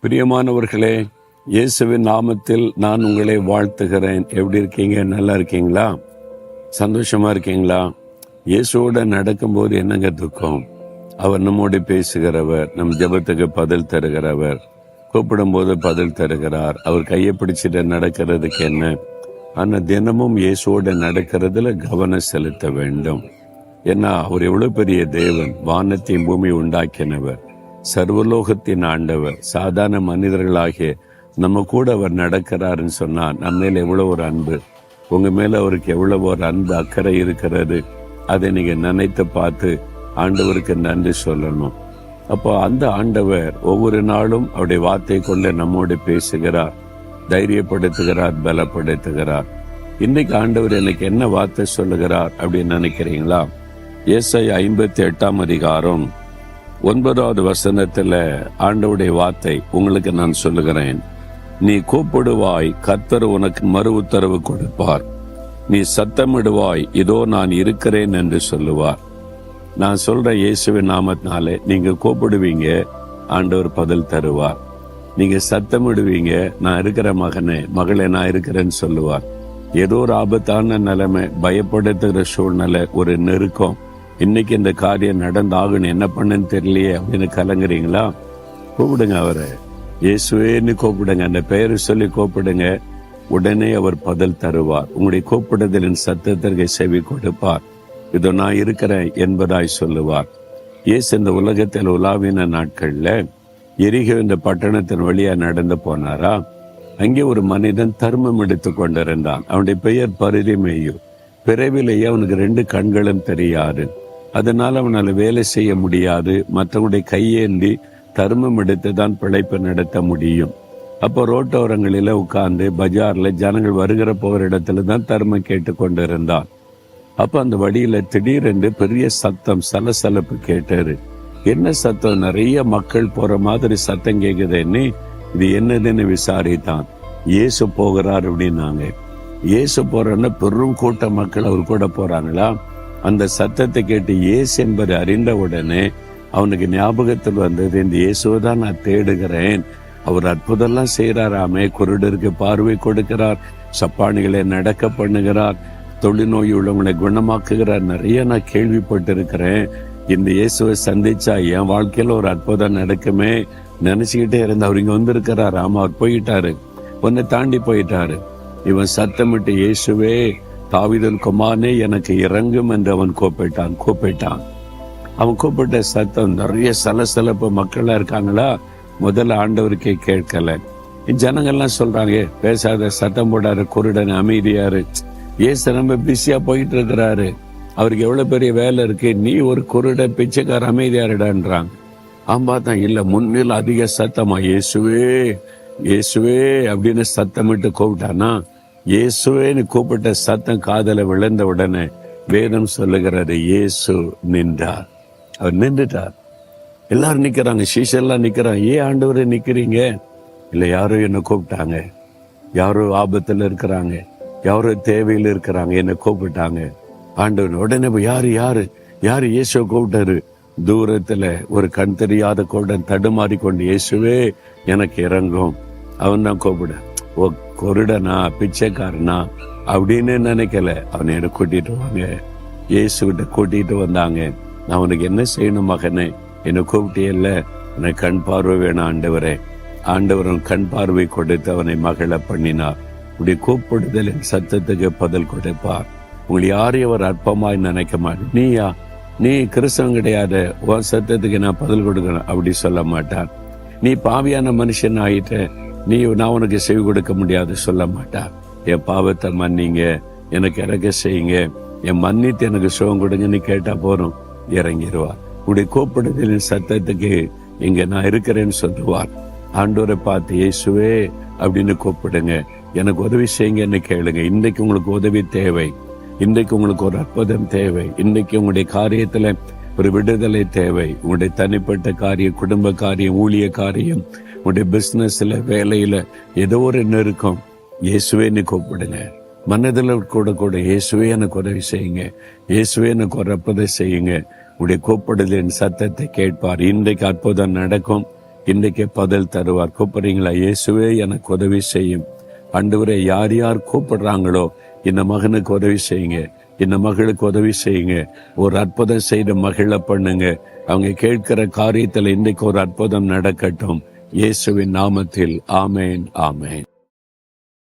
பிரியமானவர்களே, இயேசுவின் நாமத்தில் நான் உங்களை வாழ்த்துகிறேன். எப்படி இருக்கீங்க? நல்லா இருக்கீங்களா? சந்தோஷமா இருக்கீங்களா? இயேசுவோட நடக்கும்போது என்னங்க துக்கம்? அவர் நம்மோடு பேசுகிறவர், நம் ஜெபத்துக்கு பதில் தருகிறவர், கூப்பிடும் போது பதில் தருகிறார். அவர் கையை பிடிச்சிட்டு நடக்கிறதுக்கு என்ன? ஆனா தினமும் இயேசுவோட நடக்கிறதுல கவனம் செலுத்த வேண்டும். ஏன்னா அவர் எவ்வளவு பெரிய தேவன், வானத்தையும் பூமி உண்டாக்கினவர், சர்வலோகத்தின் ஆண்டவர். சாதாரண மனிதர்களாகிய நம்ம கூட அவர் நடக்கிறாருன்னு சொன்னா நம்ம மேல எவ்வளவு ஒரு அன்பு, உங்க மேல அவருக்கு எவ்வளவு ஒரு அன்பு அக்கறை இருக்கிறது. அதை நீங்க நினைத்து பார்த்து ஆண்டவருக்கு நன்றி சொல்லணும். அப்போ அந்த ஆண்டவர் ஒவ்வொரு நாளும் அவருடைய வார்த்தை கொண்டு நம்மோடு பேசுகிறார், தைரியப்படுத்துகிறார், பலப்படுத்துகிறார். இன்னைக்கு ஆண்டவர் எனக்கு என்ன வார்த்தை சொல்லுகிறார் அப்படின்னு நினைக்கிறீங்களா? ஏசாயா 58 அதிகாரம் 9வது வசனத்துல ஆண்டவருடைய வார்த்தை உங்களுக்கு நான் சொல்லுகிறேன். நீ கூப்பிடுவாய், கர்த்தர் உனக்கு மறு உத்தரவு கொடுப்பார். நீ சத்தமிடுவாய், இதோ நான் இருக்கிறேன் என்று சொல்லுவார். நான் சொல்ற இயேசுவின் நாமத்தினாலே நீங்க கூப்பிடுவீங்க, ஆண்டவர் பதில் தருவார். நீங்க சத்தமிடுவீங்க, நான் இருக்கிற மகனே மகளே நான் இருக்கிறேன்னு சொல்லுவார். ஏதோ ஒரு ஆபத்தான நிலைமை, பயப்படுத்துகிற சூழ்நிலை, ஒரு நெருக்கம், இன்னைக்கு இந்த காரியம் நடந்தாகணும், என்ன பண்ணுன்னு தெரியலையே அப்படின்னு கலங்குறீங்களா? கூப்பிடுங்க அவரை, இயேசுவேன்னு கூப்பிடுங்க, அந்த பெயரை சொல்லி கூப்பிடுங்க. உடனே அவர் பதில் தருவார். உங்களுடைய கூப்பிடுதலின் சத்தத்திற்கு செவி கொடுப்பார். இதோ நான் இருக்கிறேன் என்பதாய் சொல்லுவார். இயேசு இந்த உலகத்தில் உலாவின நாட்கள்ல எரிகோ இந்த பட்டணத்தின் வழியா நடந்து போனாரா? அங்கே ஒரு மனிதன் தர்மம் எடுத்து கொண்டிருந்தான். அவனுடைய பெயர் பரிதிமேயு. பிறவிலேயே அவனுக்கு 2 கண்களும் தெரியாது. அதனால அவனால வேலை செய்ய முடியாது. மற்றவங்களுடைய கையேந்தி தர்மம் எடுத்து தான் பிழைப்பு நடத்த முடியும். அப்போ ரோட்டோரங்களில உட்கார்ந்து பஜார்ல ஜனங்கள் வருகிற போகிற இடத்துல தான் தர்மம் கேட்டு கொண்டிருந்தான். அப்ப அந்த வழியில திடீரென்று பெரிய சத்தம், சலசலப்பு கேட்டாரு. என்ன சத்தம்? நிறைய மக்கள் போற மாதிரி சத்தம் கேக்குதுன்னு இது என்னதுன்னு விசாரித்தான். இயேசு போகிறார் அப்படின்னாங்க. இயேசு போறன்னு பெரும் கூட்ட மக்கள் அவர் கூட போறாங்களா? அந்த சத்தத்தை கேட்டு இயேசு என்பதை அறிந்த உடனே அவனுக்கு ஞாபகத்தில் வந்தது, இந்த இயேசுவை தான் நான் தேடுகிறேன். அவர் அற்புதம்லாம் செய்யறாராமே, குருடருக்கு பார்வை கொடுக்கிறார், சப்பானிகளை நடக்க பண்ணுகிறார், தொழுநோய் உள்ளவங்களை குணமாக்குகிறார், நிறைய நான் கேள்விப்பட்டிருக்கிறேன். இந்த இயேசுவை சந்திச்சா என் வாழ்க்கையில ஒரு அற்புதம் நடக்குமே நினைச்சுக்கிட்டே இருந்த அவர் இங்க வந்திருக்கிறார். ஆமா, அவர் போயிட்டாரு, ஒன்னை தாண்டி போயிட்டாரு. இவன் சத்தமிட்டு, இயேசுவே தாவீதின் குமாரனே எனக்கு இறங்கும் என்று அவன் கூப்பிட்டான். அவன் கூப்பிட்ட சத்தம், நிறைய சலசலப்பு மக்களா இருக்காங்களா? முதல்ல ஆண்டவருக்கே கேட்கல. ஜனங்கள்லாம் சொல்றாங்க, பேசாத, சத்தம் போடாரு, குருடன் அமைதியாரு. ஏசு ரொம்ப பிஸியா போயிட்டு இருக்கிறாரு, அவருக்கு எவ்வளவு பெரிய வேலை இருக்கு, நீ ஒரு குருட பிச்சைக்கார அமைதியாருடான்றாங்க. தான் இல்ல, முன்னில் அதிக சத்தமா இயேசுவே இயேசுவே அப்படின்னு சத்தமிட்டு கூப்பிட்டானா, இயேசுவேன்னு கூப்பிட்ட சத்தம் காதல விழுந்த உடனே வேதம் சொல்லுகிறது, இயேசு நின்றார். அவர் நின்றுட்டார். எல்லாரும் நிக்கிறாங்க, சீஷெல்லாம் நிக்கிறாங்க. ஏன் ஆண்டவரே நிக்கிறீங்க? இல்ல, யாரோ என்ன கூப்பிட்டாங்க, யாரோ ஆபத்துல இருக்கிறாங்க, யாரோ தேவையில் இருக்கிறாங்க, என்ன கூப்பிட்டாங்க. ஆண்டவர் உடனே யாரு யாரு யாரு இயேசுவை கூப்பிட்டாரு. தூரத்துல ஒரு கண் தெரியாத கூட்டம் தடுமாறி கொண்டு, இயேசுவே எனக்கு இறங்கும். அவன் தான் கூப்பிட. ஓ, கொருடனா பிச்சைக்காரனா அப்படின்னு நினைக்கல. அவனை என்ன கூட்டிட்டு வாங்க, இயேசு கிட்ட கூட்டிட்டு வந்தாங்க. நான் அவனுக்கு என்ன செய்யணும் மகனே? என்னை கூப்பிட்டியல்ல, எனக்கு கண் பார்வை வேணும் ஆண்டவரே. ஆண்டவரும் கண் பார்வை கொடுத்து அவனை மகள பண்ணினார். இப்படி கூப்பிடுதலின் சத்தத்துக்கு பதில் கொடுப்பார். உங்களை யாரையும் அவர் அற்பமாய் நினைக்க மாட்டேன். நீயா, நீ கிறிஸ்தவன் கிடையாது, உன் சத்தத்துக்கு நான் பதில் கொடுக்கணும் அப்படி சொல்ல மாட்டார். நீ பாவியான மனுஷன் ஆயிட்ட, நான் உனக்கு செவி கொடுக்க முடியாது சொல்ல மாட்டார். என் பாவத்தை மன்னிங்க, எனக்கு இறக்க செய்யுங்க, என் மன்னித்து எனக்கு சுகம் கொடுங்கன்னு கேட்டா போறோம், இறங்கிடுவார். உடைய கூப்பிடுதலின் சத்தத்துக்கு இங்க நான் இருக்கிறேன்னு சொல்லுவார். ஆண்டவரை பார்த்து, இயேசுவே அப்படின்னு கூப்பிடுங்க, எனக்கு உதவி செய்யுங்கன்னு கேளுங்க. இன்றைக்கு உங்களுக்கு உதவி தேவை, இன்றைக்கு உங்களுக்கு ஒரு அற்புதம் தேவை, இன்றைக்கு உங்களுடைய காரியத்துல ஒரு விடுதலை தேவை. உங்களுடைய தனிப்பட்ட காரியம், குடும்ப காரியம், ஊழிய காரியம், உங்களுடைய பிசினஸ்ல, வேலையில ஏதோ ஒரு நெருக்கம், இயேசுவேன்னு கூப்பிடுங்க. மனதில் கூட இயேசுவே எனக்கு உதவி செய்யுங்க, இயேசுவே எனக்கு ஒரு அற்புதம் செய்யுங்க. உடைய கூப்பிடுதலின் சத்தத்தை கேட்பார். இன்றைக்கு அற்புதம் நடக்கும், இன்றைக்கே பதில் தருவார். கூப்பிடுறீங்களா? இயேசுவே எனக்கு உதவி செய்யும். ஆண்டவரே, யார் யார் கூப்பிடுறாங்களோ இந்த மகனுக்கு உதவி செய்யுங்க, இந்த மகளுக்கு உதவி செய்யுங்க, ஒரு அற்புதம் செய்த மகிழ பண்ணுங்க. அவங்க கேட்கிற காரியத்துல இன்றைக்கு ஒரு அற்புதம் நடக்கட்டும். இயேசுவின் நாமத்தில் ஆமேன், ஆமேன்.